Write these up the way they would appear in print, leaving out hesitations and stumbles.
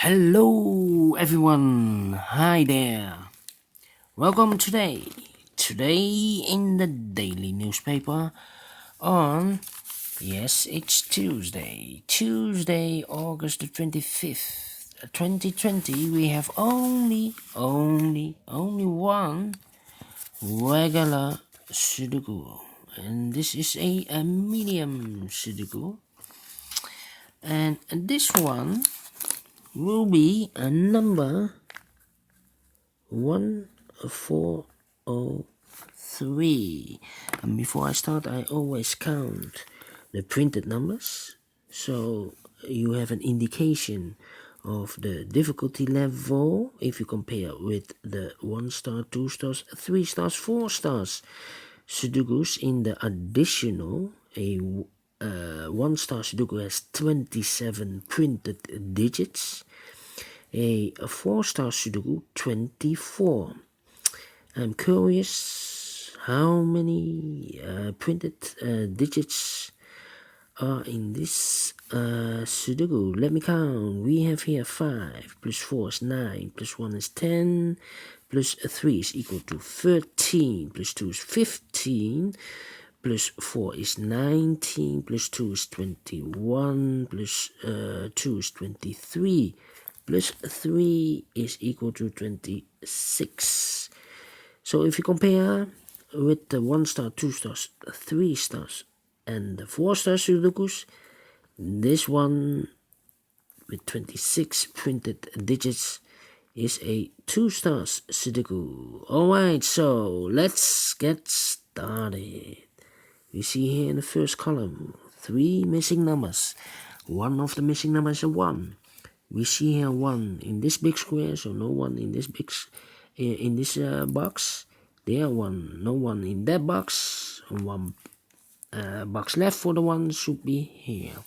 Hello everyone, hi there. Welcome today in the daily newspaper on, yes, it's Tuesday, August the 25th, 2020. We have only one regular Sudoku, and this is a medium Sudoku, and this one will be a number 1403. And before I start, I always count the printed numbers, so you have an indication of the difficulty level if you compare with the 1 star, 2 stars, 3 stars, 4 stars Sudokus. In the additional, a 1 star Sudoku has 27 printed digits, a 4 star Sudoku 24. I'm curious how many printed digits are in this Sudoku. Let me count. We have here 5 plus 4 is 9 plus 1 is 10 plus 3 is equal to 13 plus 2 is 15 plus 4 is 19 plus 2 is 21 plus 2 is 23 plus 3 is equal to 26. So if you compare with the 1 star, 2 stars, 3 stars and the 4 star Sudokus, this one with 26 printed digits is a 2 stars Sudoku. Alright, so let's get started. We see here in the first column 3 missing numbers. One of the missing numbers is a 1. We see here 1 in this big square, so no 1 in this box. There 1, no 1 in that box. 1 box left for the 1 should be here.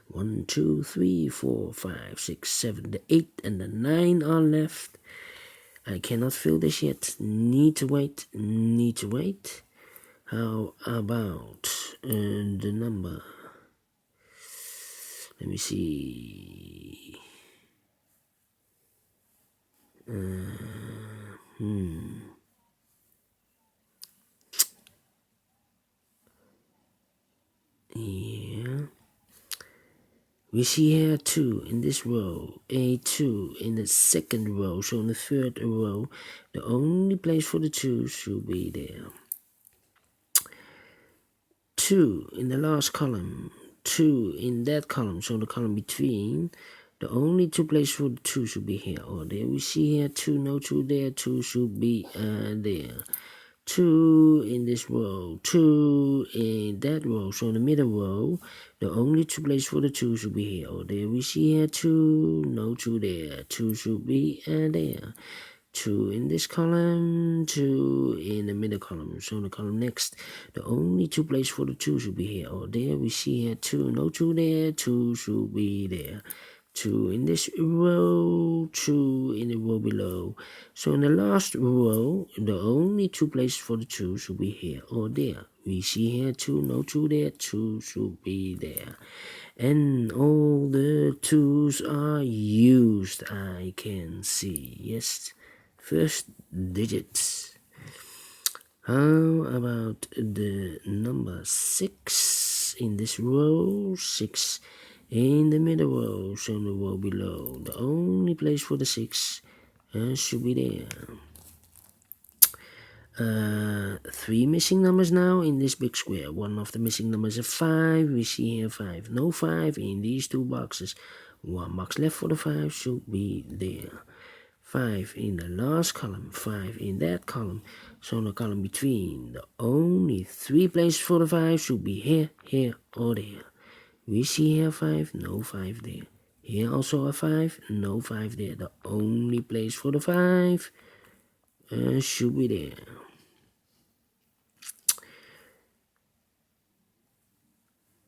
1, 2, 3, 4, 5, 6, 7, the 8 and the 9 are left. I cannot fill this yet. Need to wait. How about the number? Let me see. Yeah. We see here 2 in this row, a 2 in the second row, so in the third row, the only place for the 2 should be there. 2 in the last column, 2 in that column, so the column between, the only 2 places for the 2 should be here or there. We see here 2, no 2 there, 2 should be there. 2 in this row, 2 in that row, so in the middle row, the only 2 places for the 2 should be here or there. We see here 2, no 2 there, 2 should be there. 2 in this column, 2 in the middle column, so in the column next, the only 2 places for the 2 should be here or there. We see here 2, no 2 there, 2 should be there. 2 in this row, 2 in the row below. So in the last row, the only 2 places for the 2 should be here or there. We see here 2, no 2 there, 2 should be there. And all the 2s are used, I can see. Yes, first digits. How about the number 6 in this row? 6 in the middle row, so in the row below, the only place for the 6 should be there. 3 missing numbers now in this big square. One of the missing numbers is 5. We see here 5. No 5 in these 2 boxes. 1 box left for the 5 should be there. 5 in the last column, 5 in that column. So in the column between, the only 3 places for the 5 should be here, here, or there. We see here 5, no 5 there. Here also a 5, no 5 there. The only place for the 5 should be there.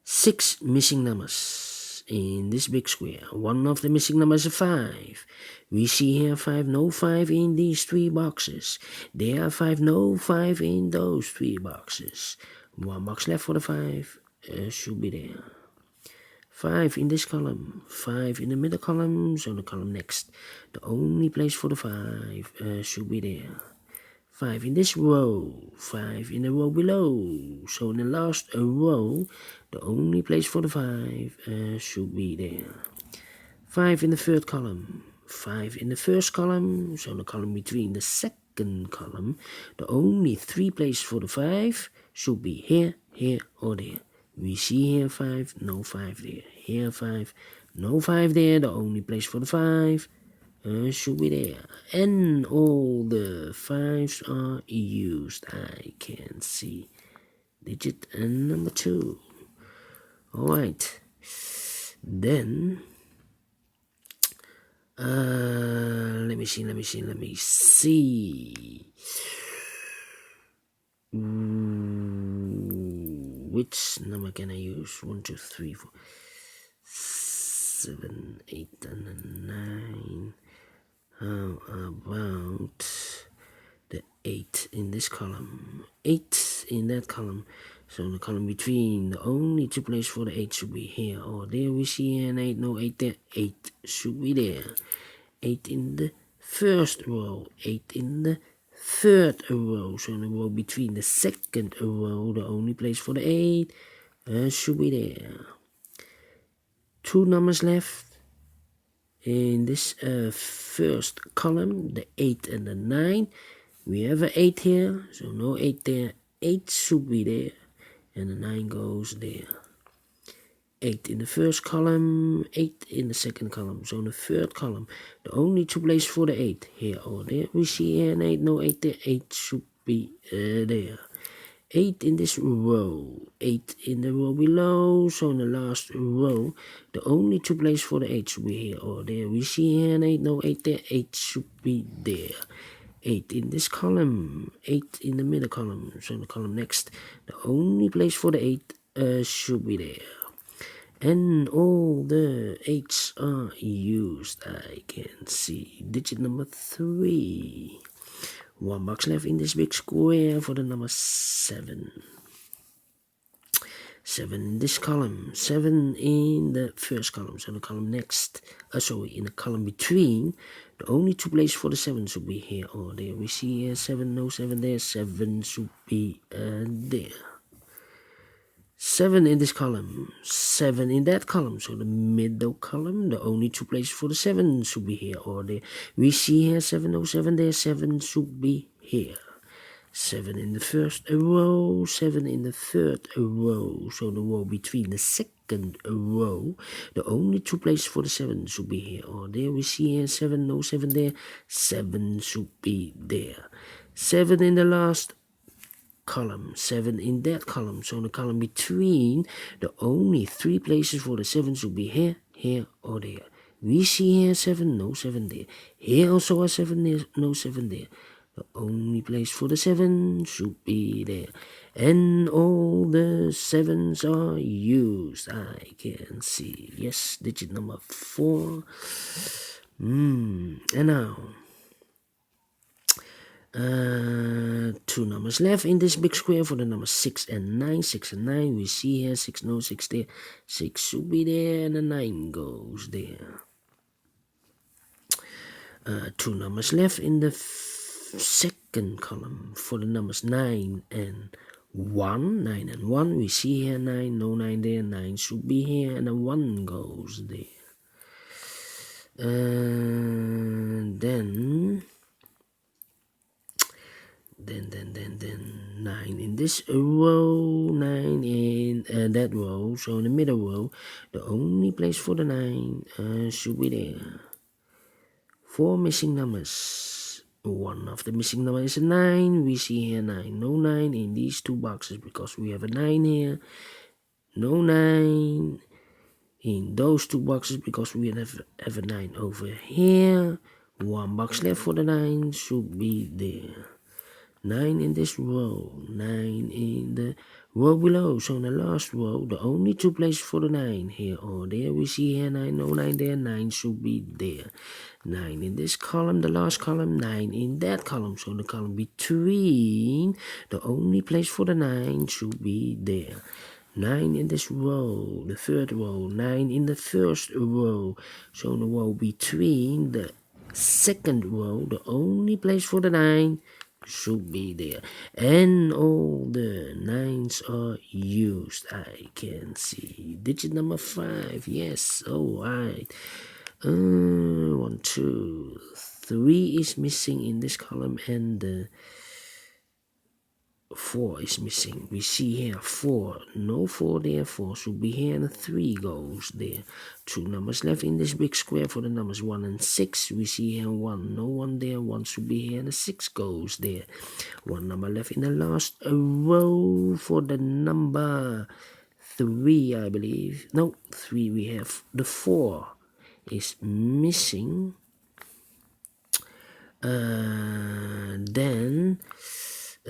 6 missing numbers in this big square. One of the missing numbers is 5. We see here 5, no 5 in these 3 boxes. There are 5, no 5 in those 3 boxes. 1 box left for the 5 should be there. 5 in this column, 5 in the middle column, so the column next. The only place for the 5 should be there. 5 in this row, 5 in the row below, so in the last row, the only place for the 5 should be there. 5 in the third column, 5 in the first column, so the column between the second column, the only 3 places for the 5 should be here, here, or there. We see here 5, no 5 there. Here 5, no 5 there, the only place for the 5 should be there. And all the 5s are used. I can see digit and number 2. Alright. Then let me see. Which number can I use? 1, 2, 3, 4, 7, 8, and 9. How about the 8 in this column? 8 in that column. So in the column between, the only 2 places for the 8 should be here or there. We see an 8, no 8 there. 8 should be there. 8 in the first row, 8 in the third row. So in the row between the second row, the only place for the 8 should be there. 2 numbers left. In this first column, the 8 and the 9, we have an 8 here, so no 8 there. 8 should be there, and the 9 goes there. 8 in the first column, 8 in the second column, so in the third column, the only 2 places for the 8, here or there. We see here an 8, no 8 there. 8 should be there. 8 in this row, 8 in the row below, so in the last row, the only 2 places for the 8 should be here or there. We see here an 8, no 8 there. 8 should be there. 8 in this column, 8 in the middle column, so in the column next, the only place for the 8 should be there. And all the 8s are used. I can see digit number 3. 1 box left in this big square for the number 7. 7 in this column, 7 in the first column, so the column next, in the column between, the only 2 places for the 7 should be here or there. We see here 7, no 7 there, 7 should be there. 7 in this column, 7 in that column, so the middle column, the only 2 places for the 7 should be here or there. We see here 7, no 7 there, 7 should be here. 7 in the first row, 7 in the third row, so the row between the second row, the only 2 places for the 7 should be here or there. We see here 7, no 7 there, 7 should be there. 7 in the last column, 7 in that column, so in the column between, the only 3 places for the 7 should be here, here or there. We see here 7, no 7 there. Here also a 7 there, no 7 there. The only place for the 7 should be there. And all the 7s are used. I can see. Yes, digit number 4. And now 2 numbers left in this big square for the number 6 and 9. 6 and 9, we see here 6, no 6 there. 6 should be there, and the 9 goes there. 2 numbers left in the second column for the numbers 9 and 1. 9 and 1, we see here 9, no 9 there. 9 should be here, and the 1 goes there. Then 9 in this row, 9 in that row, so in the middle row, the only place for the 9 should be there. 4 missing numbers. One of the missing numbers is a 9. We see here 9, no 9 in these 2 boxes because we have a 9 here. No 9 in those 2 boxes because we have a 9 over here. 1 box left for the 9 should be there. 9 in this row, 9 in the row below, so in the last row, the only 2 places for the 9 here or there. We see here 9, no 9 there. 9 should be there. 9 in this column, the last column, 9 in that column, so the column between, the only place for the 9 should be there. 9 in this row, the third row, 9 in the first row. So in the row between the second row, the only place for the 9 should be there, and all the 9s are used. I can see digit number 5. Yes, all right. 1, 2, 3 is missing in this column, and the 4 is missing. We see here 4, no 4 there, 4 should be here, and 3 goes there. 2 numbers left in this big square for the numbers 1 and 6. We see here 1, no 1 there, 1 should be here, and the 6 goes there. 1 number left in the last row for the number 3, I believe. No, 3 we have. The 4 is missing. Then 2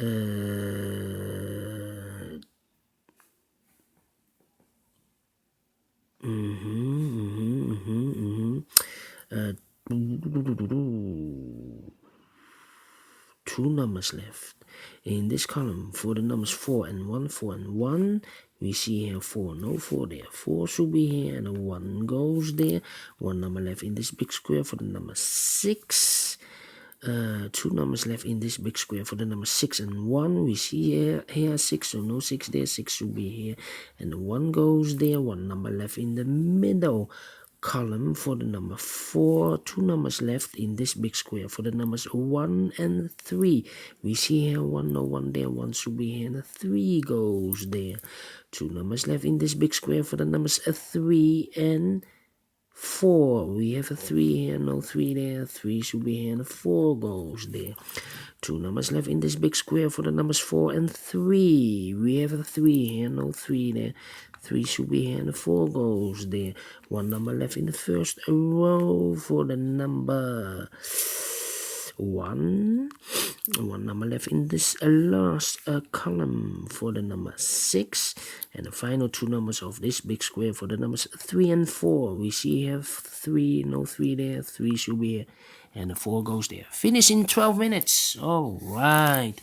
numbers left in this column for the numbers 4 and 1, 4 and 1. We see here 4, no 4 there, 4 should be here, and a 1 goes there. 1 number left in this big square for the number 6. 2 numbers left in this big square for the number 6 and 1. We see here 6, so no 6 there, 6 should be here, and the 1 goes there. 1 number left in the middle column for the number 4. 2 numbers left in this big square for the numbers 1 and 3. We see here 1, no 1 there, 1 should be here, and a 3 goes there. 2 numbers left in this big square for the numbers 3 and 4. We have a 3 here, no 3 there, 3 should be here, and a 4 goes there. 2 numbers left in this big square for the numbers 4 and 3. We have a 3 here, no 3 there, 3 should be here, and a 4 goes there. 1 number left in the first row for the number 1. 1 number left in this last column for the number 6, and the final 2 numbers of this big square for the numbers 3 and 4. We see here 3, no 3 there, 3 should be here, and the 4 goes there. Finish in 12 minutes. All right,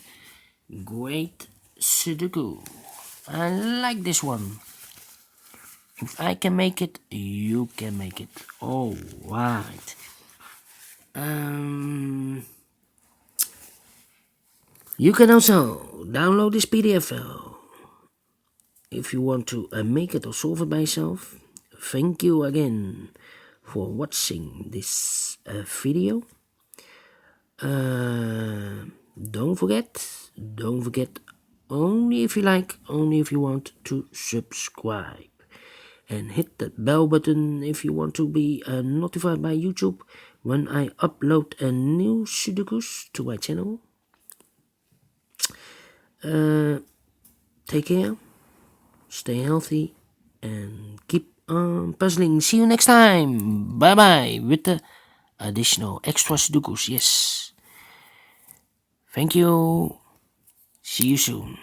great Sudoku. I like this one. If I can make it, you can make it. All right. You can also download this PDF file if you want to make it or solve it by yourself. Thank you again for watching this video. Don't forget, only if you like, only if you want to subscribe. And hit the bell button if you want to be notified by YouTube when I upload a new Sudokus to my channel. Take care, stay healthy, and keep on puzzling. See you next time. Bye bye with the additional extra Sudokus. Yes. Thank you. See you soon.